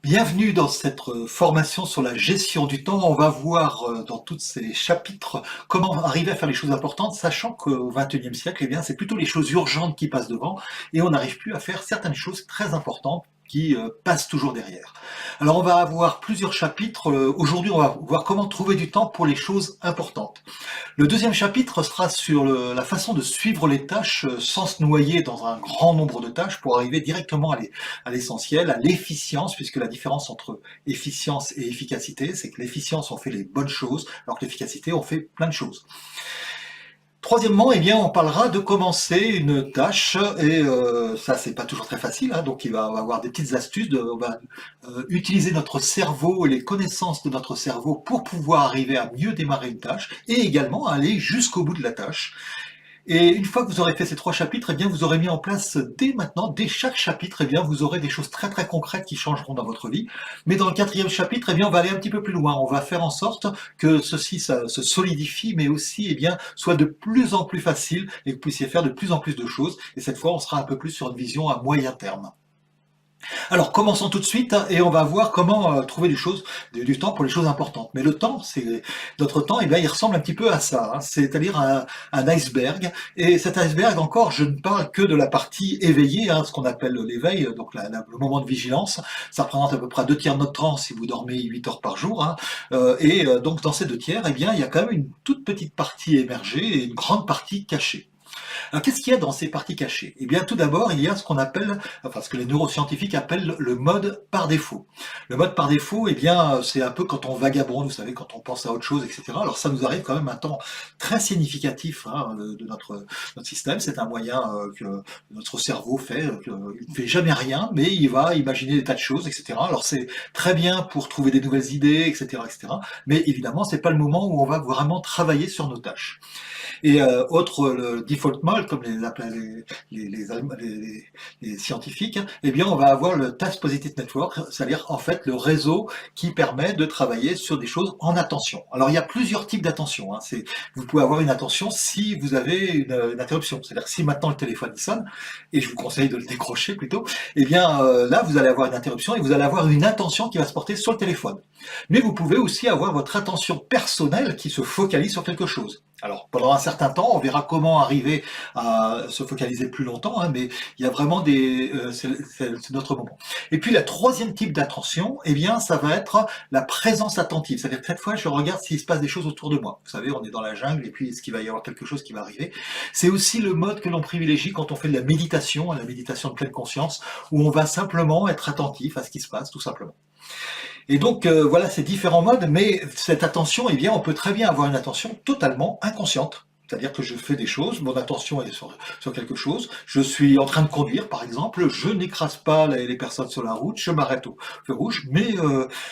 Bienvenue dans cette formation sur la gestion du temps. On va voir dans tous ces chapitres comment arriver à faire les choses importantes, sachant qu'au XXIe siècle, eh bien, c'est plutôt les choses urgentes qui passent devant et on n'arrive plus à faire certaines choses très importantes qui passent toujours derrière. Alors on va avoir plusieurs chapitres. Aujourd'hui, on va voir comment trouver du temps pour les choses importantes. Le deuxième chapitre sera sur la façon de suivre les tâches sans se noyer dans un grand nombre de tâches pour arriver directement à l'essentiel, à l'efficience, puisque la différence entre efficience et efficacité, c'est que l'efficience, on fait les bonnes choses, alors que l'efficacité, on fait plein de choses. Troisièmement, eh bien, on parlera de commencer une tâche et ça, c'est pas toujours très facile. Hein, donc, on va avoir des petites astuces. On va utiliser notre cerveau et les connaissances de notre cerveau pour pouvoir arriver à mieux démarrer une tâche et également aller jusqu'au bout de la tâche. Et une fois que vous aurez fait ces trois chapitres, eh bien, vous aurez mis en place dès maintenant, dès chaque chapitre, eh bien, vous aurez des choses très très concrètes qui changeront dans votre vie. Mais dans le quatrième chapitre, eh bien, on va aller un petit peu plus loin. On va faire en sorte que ceci ça, se solidifie, mais aussi, eh bien, soit de plus en plus facile et que vous puissiez faire de plus en plus de choses. Et cette fois, on sera un peu plus sur une vision à moyen terme. Alors commençons tout de suite hein, et on va voir comment trouver du temps pour les choses importantes. Mais le temps, c'est notre temps, et bien il ressemble un petit peu à ça, hein, c'est-à-dire un iceberg. Et cet iceberg encore, je ne parle que de la partie éveillée, hein, ce qu'on appelle l'éveil, donc le moment de vigilance. Ça représente à peu près 2 tiers de notre temps si vous dormez 8 heures par jour. Hein. Donc dans ces 2 tiers, eh bien il y a quand même une toute petite partie émergée et une grande partie cachée. Alors, qu'est-ce qu'il y a dans ces parties cachées? Eh bien, tout d'abord, il y a ce qu'on appelle, enfin, ce que les neuroscientifiques appellent le mode par défaut. Le mode par défaut, eh bien, c'est un peu quand on vagabonde, vous savez, quand on pense à autre chose, etc. Alors, ça nous arrive quand même un temps très significatif hein, de notre système. C'est un moyen que notre cerveau fait. Il ne fait jamais rien, mais il va imaginer des tas de choses, etc. Alors, c'est très bien pour trouver des nouvelles idées, etc., etc. Mais évidemment, c'est pas le moment où on va vraiment travailler sur nos tâches. Et autre le default mode, comme les appellent les scientifiques, eh bien on va avoir le Task Positive Network, c'est-à-dire en fait le réseau qui permet de travailler sur des choses en attention. Alors il y a plusieurs types d'attention. Hein. Vous pouvez avoir une attention si vous avez une interruption, c'est-à-dire si maintenant le téléphone sonne, et je vous conseille de le décrocher plutôt, eh bien là vous allez avoir une interruption et vous allez avoir une attention qui va se porter sur le téléphone. Mais vous pouvez aussi avoir votre attention personnelle qui se focalise sur quelque chose. Alors, pendant un certain temps, on verra comment arriver à se focaliser plus longtemps, hein, mais il y a vraiment c'est notre moment. Et puis, la troisième type d'attention, eh bien, ça va être la présence attentive. C'est-à-dire que cette fois, je regarde s'il se passe des choses autour de moi. Vous savez, on est dans la jungle et puis est-ce qu'il va y avoir quelque chose qui va arriver? C'est aussi le mode que l'on privilégie quand on fait de la méditation de pleine conscience, où on va simplement être attentif à ce qui se passe, tout simplement. Et donc voilà ces différents modes, mais cette attention, eh bien, on peut très bien avoir une attention totalement inconsciente. C'est-à-dire que je fais des choses, mon attention est sur quelque chose, je suis en train de conduire par exemple, je n'écrase pas les personnes sur la route, je m'arrête au feu rouge, mais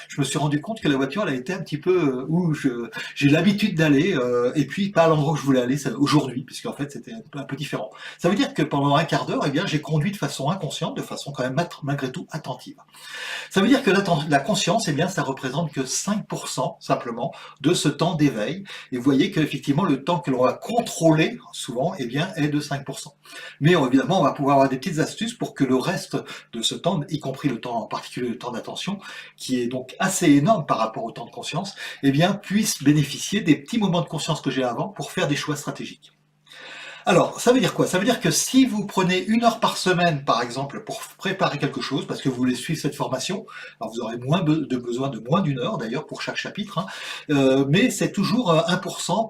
je me suis rendu compte que la voiture elle a été un petit peu où j'ai l'habitude d'aller, et puis pas à l'endroit où je voulais aller aujourd'hui, puisqu'en fait c'était un peu différent. Ça veut dire que pendant un quart d'heure, eh bien, j'ai conduit de façon inconsciente, de façon quand même malgré tout attentive. Ça veut dire que la conscience, eh bien, ça représente que 5% simplement de ce temps d'éveil. Et vous voyez qu'effectivement, le temps que l'on va contrôler, souvent, eh bien, est de 5%. Mais évidemment, on va pouvoir avoir des petites astuces pour que le reste de ce temps, y compris le temps, en particulier le temps d'attention, qui est donc assez énorme par rapport au temps de conscience, eh bien, puisse bénéficier des petits moments de conscience que j'ai avant pour faire des choix stratégiques. Alors, ça veut dire quoi? Ça veut dire que si vous prenez 1 heure par semaine, par exemple, pour préparer quelque chose, parce que vous voulez suivre cette formation, alors vous aurez besoin de moins d'1 heure d'ailleurs pour chaque chapitre, hein, mais c'est toujours 1%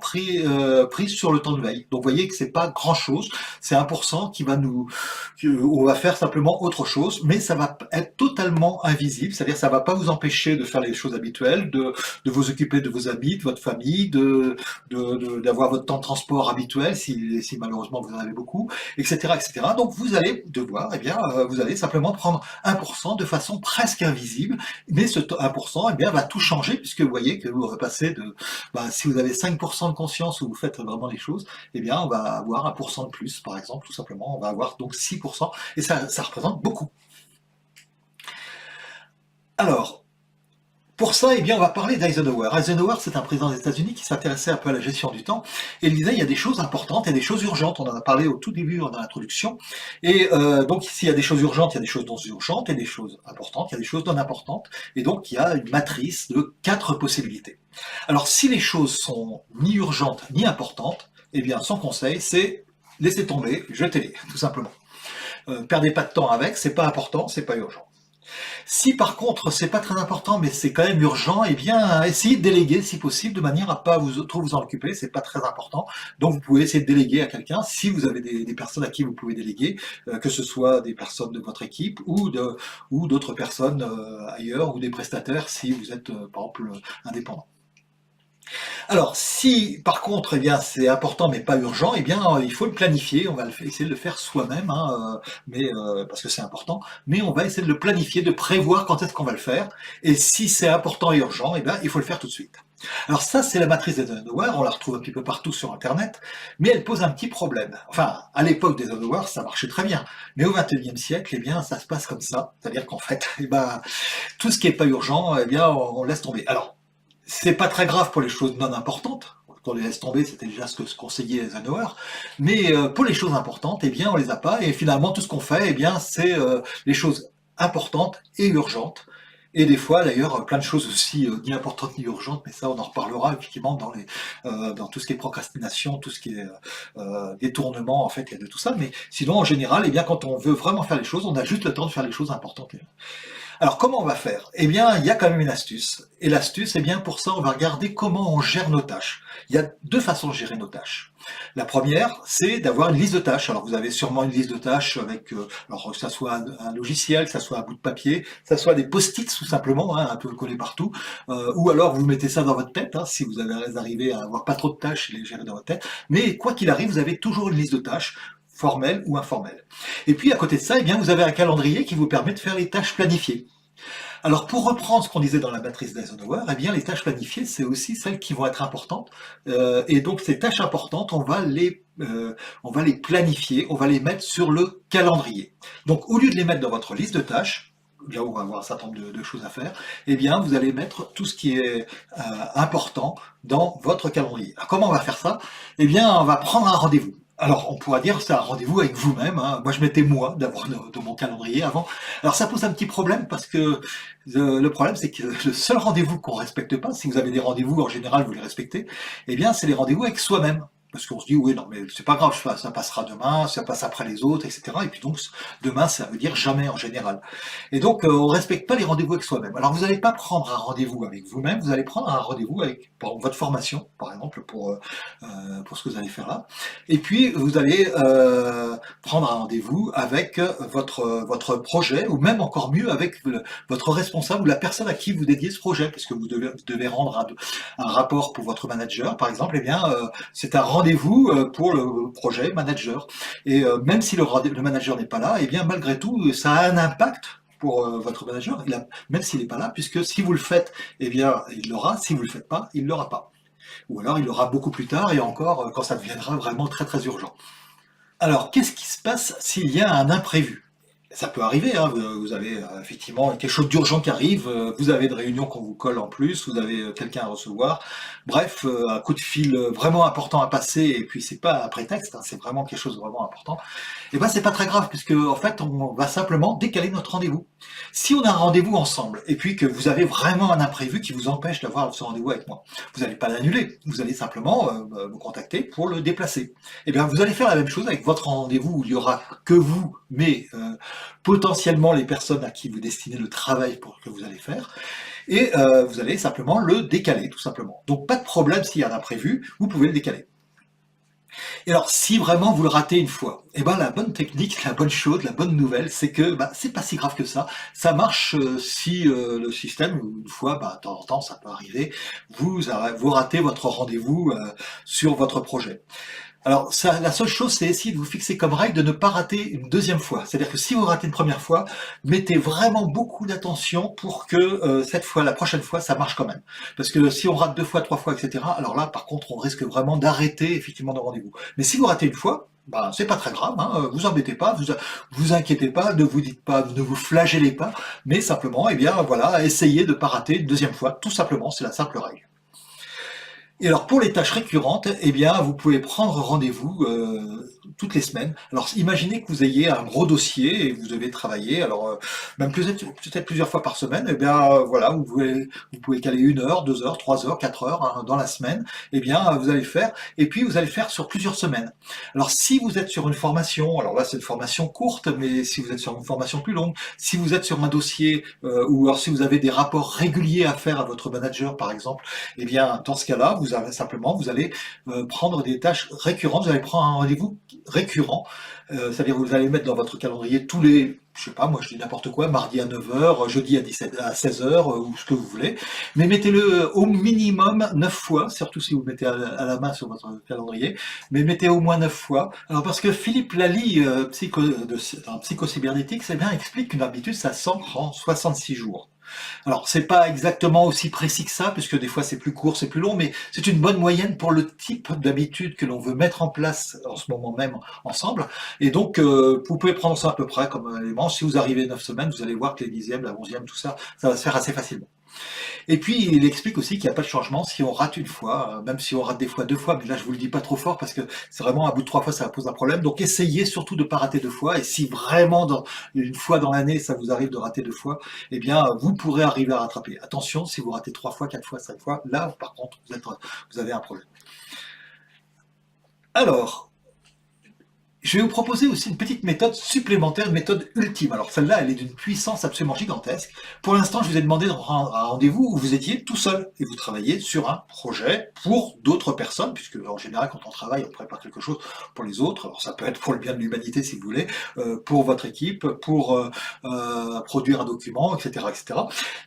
pris sur le temps de veille. Donc vous voyez que c'est pas grand-chose, c'est 1% on va faire simplement autre chose, mais ça va être totalement invisible, c'est-à-dire ça va pas vous empêcher de faire les choses habituelles, de vous occuper de vos amis, de votre famille, d'avoir votre temps de transport habituel si malheureusement vous en avez beaucoup, etc., etc. Donc vous allez devoir, eh bien, vous allez simplement prendre 1% de façon presque invisible, mais ce 1%, eh bien, va tout changer puisque vous voyez que vous repassez si vous avez 5% de conscience où vous faites vraiment les choses, eh bien, on va avoir 1% de plus, par exemple, tout simplement, on va avoir donc 6%, et ça représente beaucoup. Alors, Pour ça, eh bien, on va parler d'Eisenhower. Eisenhower, c'est un président des États-Unis qui s'intéressait un peu à la gestion du temps et il disait il y a des choses importantes et des choses urgentes. On en a parlé au tout début dans l'introduction. Et donc, s'il y a des choses urgentes, il y a des choses non urgentes et des choses importantes, il y a des choses non importantes. Et donc, il y a une matrice de 4 possibilités. Alors, si les choses sont ni urgentes ni importantes, eh bien, son conseil, c'est laissez tomber, jetez-les, tout simplement. Perdez pas de temps avec, c'est pas important, c'est pas urgent. Si par contre c'est pas très important mais c'est quand même urgent, eh bien essayez de déléguer si possible de manière à pas trop vous en occuper, c'est pas très important. Donc vous pouvez essayer de déléguer à quelqu'un si vous avez des personnes à qui vous pouvez déléguer, que ce soit des personnes de votre équipe ou d'autres personnes ailleurs ou des prestataires si vous êtes par exemple indépendant. Alors, si par contre, eh bien, c'est important mais pas urgent, eh bien, il faut le planifier. On va essayer de le faire soi-même, hein, parce que c'est important. Mais on va essayer de le planifier, de prévoir quand est-ce qu'on va le faire. Et si c'est important et urgent, eh bien, il faut le faire tout de suite. Alors ça, c'est la matrice d'Eisenhower. On la retrouve un petit peu partout sur Internet, mais elle pose un petit problème. Enfin, à l'époque d'Eisenhower, ça marchait très bien, mais au XXIe siècle, eh bien, ça se passe comme ça. C'est-à-dire qu'en fait, eh ben, tout ce qui n'est pas urgent, eh bien, on laisse tomber. Alors, c'est pas très grave pour les choses non importantes. Quand on les laisse tomber, c'était déjà ce que se conseillait Eisenhower. Mais pour les choses importantes, eh bien, on les a pas. Et finalement, tout ce qu'on fait, eh bien, c'est les choses importantes et urgentes. Et des fois, d'ailleurs, plein de choses aussi ni importantes ni urgentes, mais ça, on en reparlera effectivement dans tout ce qui est procrastination, tout ce qui est détournement, en fait, il y a de tout ça. Mais sinon, en général, eh bien, quand on veut vraiment faire les choses, on a juste le temps de faire les choses importantes. Alors comment on va faire? Eh bien, il y a quand même une astuce. Et l'astuce, eh bien, pour ça, on va regarder comment on gère nos tâches. Il y a 2 façons de gérer nos tâches. La première, c'est d'avoir une liste de tâches. Alors vous avez sûrement une liste de tâches avec, alors que ça soit un logiciel, que ça soit un bout de papier, que ça soit des post-it tout simplement, hein, un peu collés partout, ou alors vous mettez ça dans votre tête, hein, si vous arrivé à avoir pas trop de tâches et les gérer dans votre tête. Mais quoi qu'il arrive, vous avez toujours une liste de tâches formelle ou informelle. Et puis à côté de ça, eh bien, vous avez un calendrier qui vous permet de faire les tâches planifiées. Alors pour reprendre ce qu'on disait dans la matrice d'Eisenhower, eh bien les tâches planifiées, c'est aussi celles qui vont être importantes. Et donc ces tâches importantes, on va les planifier, on va les mettre sur le calendrier. Donc au lieu de les mettre dans votre liste de tâches, là où on va avoir un certain nombre de choses à faire, eh bien vous allez mettre tout ce qui est important dans votre calendrier. Alors comment on va faire ça? Eh bien on va prendre un rendez-vous. Alors, on pourra dire c'est un rendez-vous avec vous-même, hein. Moi, je mettais moi d'abord dans mon calendrier avant. Alors, ça pose un petit problème parce que le problème, c'est que le seul rendez-vous qu'on respecte pas, si vous avez des rendez-vous, en général, vous les respectez, eh bien, c'est les rendez-vous avec soi-même. Parce qu'on se dit, oui, non, mais c'est pas grave, ça passera demain, ça passe après les autres, etc. Et puis donc, demain, ça veut dire jamais en général. Et donc, on respecte pas les rendez-vous avec soi-même. Alors, vous n'allez pas prendre un rendez-vous avec vous-même, vous allez prendre un rendez-vous avec votre formation, par exemple, pour ce que vous allez faire là. Et puis, vous allez prendre un rendez-vous avec votre projet, ou même encore mieux, avec votre responsable ou la personne à qui vous dédiez ce projet, parce que vous devez rendre un rapport pour votre manager, par exemple, eh bien, c'est un rendez-vous pour le projet manager. Et même si le manager n'est pas là, eh bien, malgré tout, ça a un impact pour votre manager, même s'il n'est pas là, puisque si vous le faites, eh bien, il l'aura. Si vous le faites pas, il l'aura pas. Ou alors, il l'aura beaucoup plus tard, et encore, quand ça deviendra vraiment très très urgent. Alors, qu'est-ce qui se passe s'il y a un imprévu? Ça peut arriver, hein, vous avez effectivement quelque chose d'urgent qui arrive, vous avez une réunion qu'on vous colle en plus, vous avez quelqu'un à recevoir, bref, un coup de fil vraiment important à passer, et puis c'est pas un prétexte, hein, c'est vraiment quelque chose de vraiment important, et ben c'est pas très grave, puisque en fait on va simplement décaler notre rendez-vous. Si on a un rendez-vous ensemble, et puis que vous avez vraiment un imprévu qui vous empêche d'avoir ce rendez-vous avec moi, vous n'allez pas l'annuler, vous allez simplement me contacter pour le déplacer. Et bien vous allez faire la même chose avec votre rendez-vous où il y aura que vous, mais potentiellement les personnes à qui vous destinez le travail que vous allez faire, et vous allez simplement le décaler, tout simplement. Donc pas de problème s'il y a un imprévu, vous pouvez le décaler. Et alors, si vraiment vous le ratez une fois, eh ben la bonne technique, la bonne chose, la bonne nouvelle, c'est que c'est pas si grave que ça. Ça marche si le système, une fois, de temps en temps, ça peut arriver, vous ratez votre rendez-vous sur votre projet. Alors, la seule chose, c'est essayer de vous fixer comme règle de ne pas rater une deuxième fois. C'est-à-dire que si vous ratez une première fois, mettez vraiment beaucoup d'attention pour que cette fois, la prochaine fois, ça marche quand même. Parce que si on rate 2 fois, 3 fois, etc., alors là, par contre, on risque vraiment d'arrêter effectivement nos rendez-vous. Mais si vous ratez une fois, Ben, c'est pas très grave, hein, vous embêtez pas, vous inquiétez pas, ne vous dites pas, ne vous flagellez pas, mais simplement, eh bien, voilà, essayez de ne pas rater une deuxième fois, tout simplement, c'est la simple règle. Et alors pour les tâches récurrentes, eh bien vous pouvez prendre rendez-vous toutes les semaines. Alors imaginez que vous ayez un gros dossier et vous devez travailler, alors même peut-être plusieurs fois par semaine, eh bien voilà, vous pouvez caler 1 heure, 2 heures, 3 heures, 4 heures hein, dans la semaine, eh bien vous allez le faire, et puis vous allez le faire sur plusieurs semaines. Alors si vous êtes sur une formation, alors là c'est une formation courte, mais si vous êtes sur une formation plus longue, si vous êtes sur un dossier, ou alors si vous avez des rapports réguliers à faire à votre manager par exemple, eh bien, dans ce cas-là, vous allez prendre des tâches récurrentes, vous allez prendre un rendez-vous récurrent, c'est-à-dire vous allez mettre dans votre calendrier tous les, je sais pas, moi je dis n'importe quoi, mardi à 9 heures, jeudi à 16 heures, ou ce que vous voulez, mais mettez-le au minimum 9 fois, surtout si vous le mettez à la main sur votre calendrier, mais mettez au moins 9 fois. Alors parce que Philippe Lally, dans Psychocybernétique, c'est bien, explique qu'une habitude, ça s'ancre en 66 jours. Alors, c'est pas exactement aussi précis que ça, puisque des fois c'est plus court, c'est plus long, mais c'est une bonne moyenne pour le type d'habitude que l'on veut mettre en place en ce moment même ensemble. Et donc, vous pouvez prendre ça à peu près comme élément. Si vous arrivez 9 semaines, vous allez voir que les 10e, la 11e, tout ça, ça va se faire assez facilement. Et puis, il explique aussi qu'il n'y a pas de changement si on rate une fois, même si on rate des fois 2 fois, mais là, je vous le dis pas trop fort parce que c'est vraiment à bout de 3 fois, ça pose un problème. Donc, essayez surtout de ne pas rater 2 fois. Et si vraiment, une fois dans l'année, ça vous arrive de rater 2 fois, eh bien, vous pourrez arriver à rattraper. Attention, si vous ratez 3 fois, 4 fois, 5 fois, là, par contre, vous avez un problème. Alors, je vais vous proposer aussi une petite méthode supplémentaire, une méthode ultime. Alors celle-là, elle est d'une puissance absolument gigantesque. Pour l'instant, je vous ai demandé de rendre un rendez-vous où vous étiez tout seul et vous travaillez sur un projet pour d'autres personnes, puisque en général, quand on travaille, on prépare quelque chose pour les autres. Alors ça peut être pour le bien de l'humanité, si vous voulez, pour votre équipe, pour produire un document, etc., etc.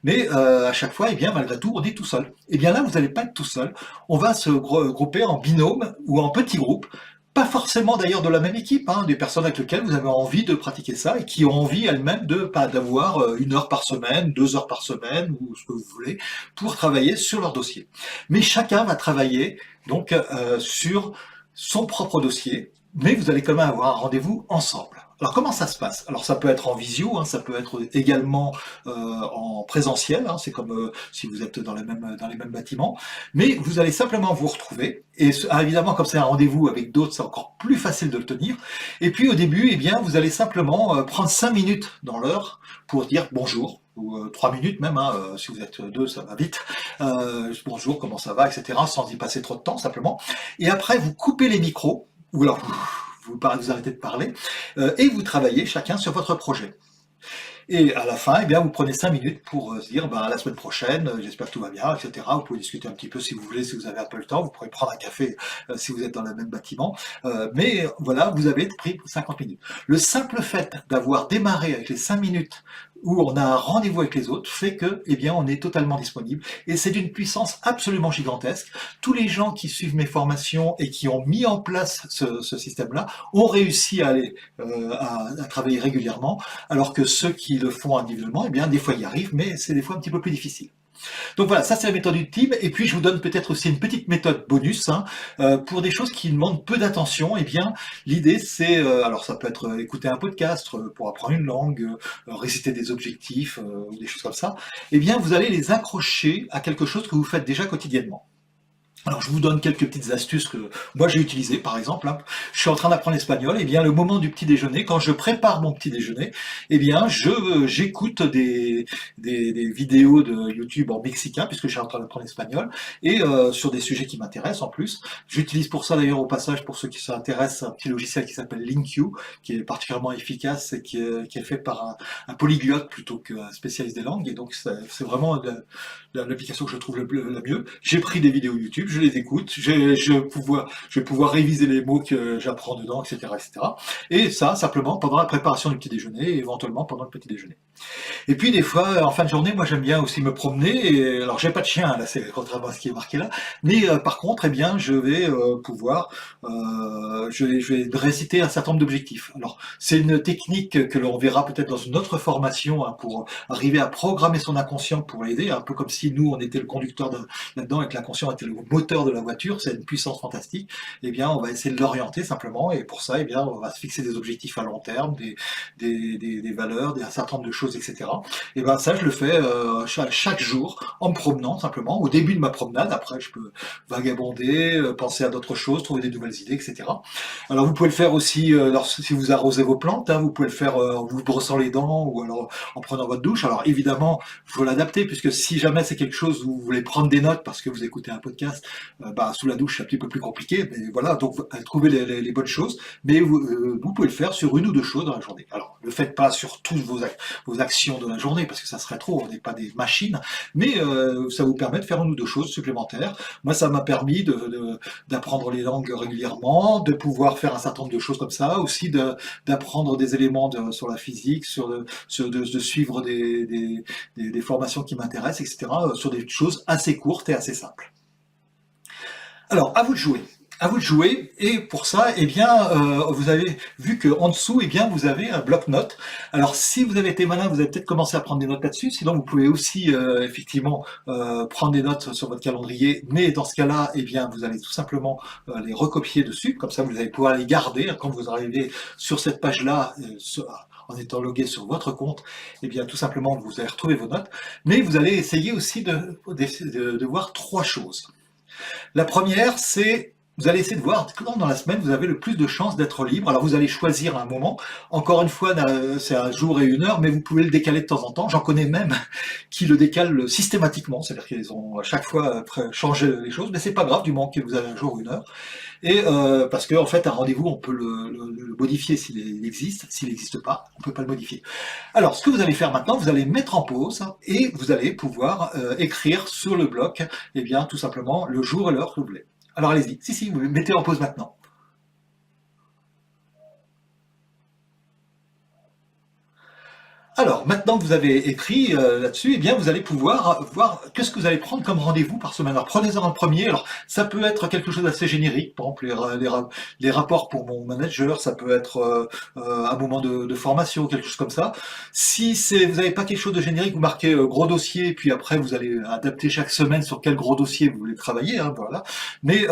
Mais à chaque fois, eh bien, malgré tout, on est tout seul. Eh bien là, vous n'allez pas être tout seul. On va se grouper en binôme ou en petits groupes, pas forcément d'ailleurs de la même équipe, hein, des personnes avec lesquelles vous avez envie de pratiquer ça et qui ont envie elles-mêmes d'avoir 1 heure par semaine, 2 heures par semaine ou ce que vous voulez pour travailler sur leur dossier. Mais chacun va travailler donc sur son propre dossier, mais vous allez quand même avoir un rendez-vous ensemble. Alors comment ça se passe? Alors ça peut être en visio, hein, ça peut être également en présentiel, hein, c'est comme si vous êtes dans les mêmes bâtiments, mais vous allez simplement vous retrouver, et évidemment comme c'est un rendez-vous avec d'autres, c'est encore plus facile de le tenir, et puis au début, eh bien, vous allez simplement prendre 5 minutes dans l'heure pour dire bonjour, ou 3 minutes même, hein, si vous êtes deux, ça va vite, bonjour, comment ça va, etc., sans y passer trop de temps simplement, et après vous coupez les micros, ou alors vous arrêtez de parler, et vous travaillez chacun sur votre projet. Et à la fin, eh bien, vous prenez 5 minutes pour se dire, ben, à la semaine prochaine, j'espère que tout va bien, etc. Vous pouvez discuter un petit peu si vous voulez, si vous avez un peu le temps. Vous pourrez prendre un café si vous êtes dans le même bâtiment. Mais voilà, vous avez pris 50 minutes. Le simple fait d'avoir démarré avec les 5 minutes où on a un rendez-vous avec les autres fait que, eh bien, on est totalement disponible. Et c'est d'une puissance absolument gigantesque. Tous les gens qui suivent mes formations et qui ont mis en place ce système-là ont réussi à travailler régulièrement, alors que ceux qui le font individuellement, eh bien, des fois y arrivent, mais c'est des fois un petit peu plus difficile. Donc voilà, ça c'est la méthode ultime. Et puis je vous donne peut-être aussi une petite méthode bonus hein, pour des choses qui demandent peu d'attention. Eh bien, l'idée c'est, alors ça peut être écouter un podcast pour apprendre une langue, réciter des objectifs ou des choses comme ça. Eh bien, vous allez les accrocher à quelque chose que vous faites déjà quotidiennement. Alors je vous donne quelques petites astuces que moi j'ai utilisées par exemple. Hein. Je suis en train d'apprendre l'espagnol, et bien le moment du petit déjeuner, quand je prépare mon petit déjeuner, eh bien j'écoute des vidéos de YouTube en mexicain puisque je suis en train d'apprendre l'espagnol et sur des sujets qui m'intéressent en plus. J'utilise pour ça d'ailleurs au passage pour ceux qui s'intéressent un petit logiciel qui s'appelle LingQ qui est particulièrement efficace et qui est fait par un polyglotte plutôt qu'un spécialiste des langues et donc c'est vraiment l'application que je trouve la mieux. J'ai pris des vidéos YouTube, je les écoute, je vais pouvoir réviser les mots que j'apprends dedans, etc., etc. Et ça, simplement, pendant la préparation du petit déjeuner, et éventuellement pendant le petit déjeuner. Et puis, des fois, en fin de journée, moi, j'aime bien aussi me promener, et, alors, j'ai pas de chien, là, c'est contrairement à ce qui est marqué là, mais par contre, eh bien, je vais je vais réciter un certain nombre d'objectifs. Alors, c'est une technique que l'on verra peut-être dans une autre formation, hein, pour arriver à programmer son inconscient pour l'aider, un peu comme si nous, on était le conducteur là-dedans, et que l'inconscient était le moteur moteur de la voiture, c'est une puissance fantastique, eh bien, on va essayer de l'orienter simplement, et pour ça, eh bien, on va se fixer des objectifs à long terme, des valeurs, un certain nombre de choses, etc. Et ben ça, je le fais chaque jour, en me promenant simplement, au début de ma promenade. Après, je peux vagabonder, penser à d'autres choses, trouver des nouvelles idées, etc. Alors, vous pouvez le faire aussi si vous arrosez vos plantes, hein, vous pouvez le faire en vous brossant les dents, ou alors en prenant votre douche. Alors, évidemment, il faut l'adapter, puisque si jamais c'est quelque chose où vous voulez prendre des notes parce que vous écoutez un podcast, sous la douche, c'est un petit peu plus compliqué, mais voilà, donc trouvez les bonnes choses, mais vous pouvez le faire sur une ou deux choses dans la journée. Alors, ne le faites pas sur toutes vos actions de la journée, parce que ça serait trop, on n'est pas des machines, mais ça vous permet de faire une ou deux choses supplémentaires. Moi, ça m'a permis d'apprendre les langues régulièrement, de pouvoir faire un certain nombre de choses comme ça, aussi d'apprendre des éléments sur la physique, de suivre des formations qui m'intéressent, etc., sur des choses assez courtes et assez simples. Alors, à vous de jouer. À vous de jouer, et pour ça, eh bien, vous avez vu qu'en dessous, eh bien, vous avez un bloc-notes. Alors, si vous avez été malin, vous avez peut-être commencé à prendre des notes là-dessus. Sinon, vous pouvez aussi, effectivement, prendre des notes sur votre calendrier. Mais dans ce cas-là, eh bien, vous allez tout simplement les recopier dessus. Comme ça, vous allez pouvoir les garder quand vous arrivez sur cette page-là. En étant logué sur votre compte, eh bien, tout simplement, vous allez retrouver vos notes. Mais vous allez essayer aussi de voir trois choses. La première, c'est vous allez essayer de voir quand dans la semaine vous avez le plus de chances d'être libre. Alors vous allez choisir un moment. Encore une fois, c'est un jour et une heure, mais vous pouvez le décaler de temps en temps. J'en connais même qui le décalent systématiquement, c'est-à-dire qu'ils ont à chaque fois changé les choses, mais c'est pas grave du moment que vous avez un jour ou une heure. Et parce qu'en fait, un rendez-vous, on peut le modifier s'il existe. S'il n'existe pas, on peut pas le modifier. Alors, ce que vous allez faire maintenant, vous allez mettre en pause et vous allez pouvoir écrire sur le bloc, eh bien, tout simplement, le jour et l'heure que vous voulez. Alors, allez-y. Si, vous mettez en pause maintenant. Alors, maintenant que vous avez écrit là-dessus, eh bien, vous allez pouvoir voir qu'est-ce que vous allez prendre comme rendez-vous par semaine. Alors, prenez-en un premier. Alors, ça peut être quelque chose d'assez générique. Par exemple, les rapports pour mon manager, ça peut être un moment de formation, quelque chose comme ça. Si vous n'avez pas quelque chose de générique, vous marquez gros dossier, puis après, vous allez adapter chaque semaine sur quel gros dossier vous voulez travailler. Hein, voilà. Mais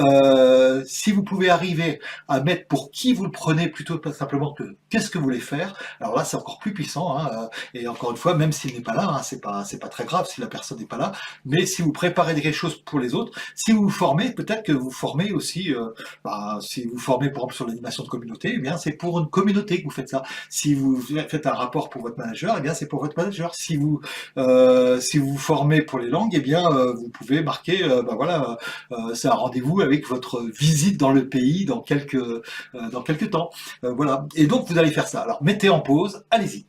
si vous pouvez arriver à mettre pour qui vous le prenez, plutôt pas simplement que qu'est-ce que vous voulez faire, alors là, c'est encore plus puissant. Hein, et encore une fois, même s'il n'est pas là, hein, c'est pas très grave si la personne n'est pas là, mais si vous préparez quelque chose pour les autres, si vous vous formez, peut-être que vous formez aussi, si vous formez par exemple sur l'animation de communauté, eh bien c'est pour une communauté que vous faites ça. Si vous faites un rapport pour votre manager, eh bien c'est pour votre manager. Si vous vous formez pour les langues, eh bien vous pouvez marquer, c'est un rendez-vous avec votre visite dans le pays dans quelques temps. Voilà. Et donc vous allez faire ça. Alors mettez en pause, allez-y.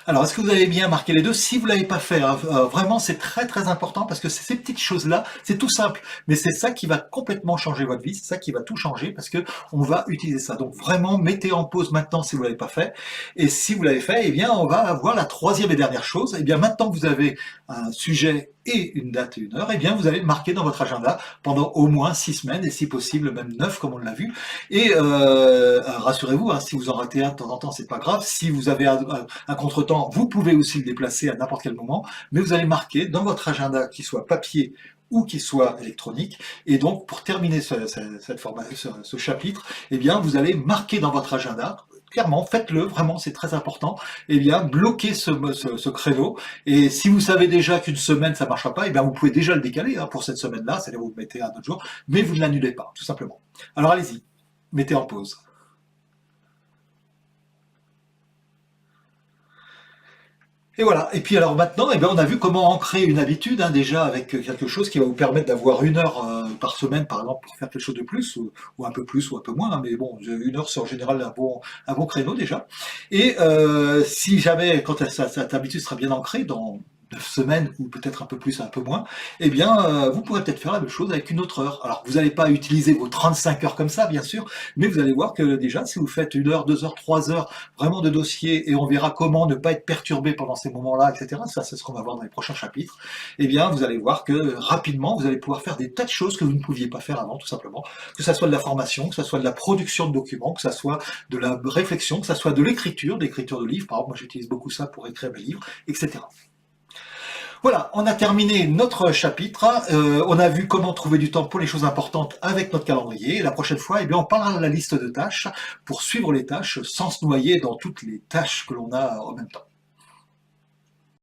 Alors, est-ce que vous avez bien marqué les deux? Si vous ne l'avez pas fait, hein, vraiment, c'est très très important parce que ces petites choses-là, c'est tout simple, mais c'est ça qui va complètement changer votre vie, c'est ça qui va tout changer parce que on va utiliser ça. Donc vraiment, mettez en pause maintenant si vous ne l'avez pas fait. Et si vous l'avez fait, eh bien, on va avoir la troisième et dernière chose. Eh bien, maintenant que vous avez un sujet et une date et une heure, eh bien, vous allez le marquer dans votre agenda pendant au moins 6 semaines et si possible même 9 comme on l'a vu. Et rassurez-vous, hein, si vous en ratez un de temps en temps, c'est pas grave. Si vous avez un contretemps, vous pouvez aussi le déplacer à n'importe quel moment, mais vous allez marquer dans votre agenda, qu'il soit papier ou qu'il soit électronique. Et donc, pour terminer ce chapitre, eh bien, vous allez marquer dans votre agenda, clairement, faites-le, vraiment, c'est très important, eh bien, bloquez ce créneau. Et si vous savez déjà qu'une semaine, ça ne marchera pas, eh bien, vous pouvez déjà le décaler hein, pour cette semaine-là, c'est-à-dire vous le mettez à un autre jour, mais vous ne l'annulez pas, tout simplement. Alors, allez-y, mettez en pause. Et voilà. Et puis alors maintenant, eh bien, on a vu comment ancrer une habitude, hein, déjà avec quelque chose qui va vous permettre d'avoir une heure par semaine, par exemple, pour faire quelque chose de plus, ou un peu plus, ou un peu moins. Hein, mais bon, une heure, c'est en général un bon créneau déjà. Et si jamais, quand cette habitude sera bien ancrée dans 9 semaines, ou peut-être un peu plus, un peu moins, eh bien, vous pourrez peut-être faire la même chose avec une autre heure. Alors, vous n'allez pas utiliser vos 35 heures comme ça, bien sûr, mais vous allez voir que déjà, si vous faites 1 heure, 2 heures, 3 heures, vraiment de dossier, et on verra comment ne pas être perturbé pendant ces moments-là, etc. Ça, c'est ce qu'on va voir dans les prochains chapitres. Eh bien, vous allez voir que rapidement, vous allez pouvoir faire des tas de choses que vous ne pouviez pas faire avant, tout simplement. Que ça soit de la formation, que ça soit de la production de documents, que ça soit de la réflexion, que ça soit de l'écriture de livres. Par exemple, moi, j'utilise beaucoup ça pour écrire mes livres, etc. Voilà, on a terminé notre chapitre. On a vu comment trouver du temps pour les choses importantes avec notre calendrier. Et la prochaine fois, eh bien, on parlera de la liste de tâches pour suivre les tâches sans se noyer dans toutes les tâches que l'on a en même temps.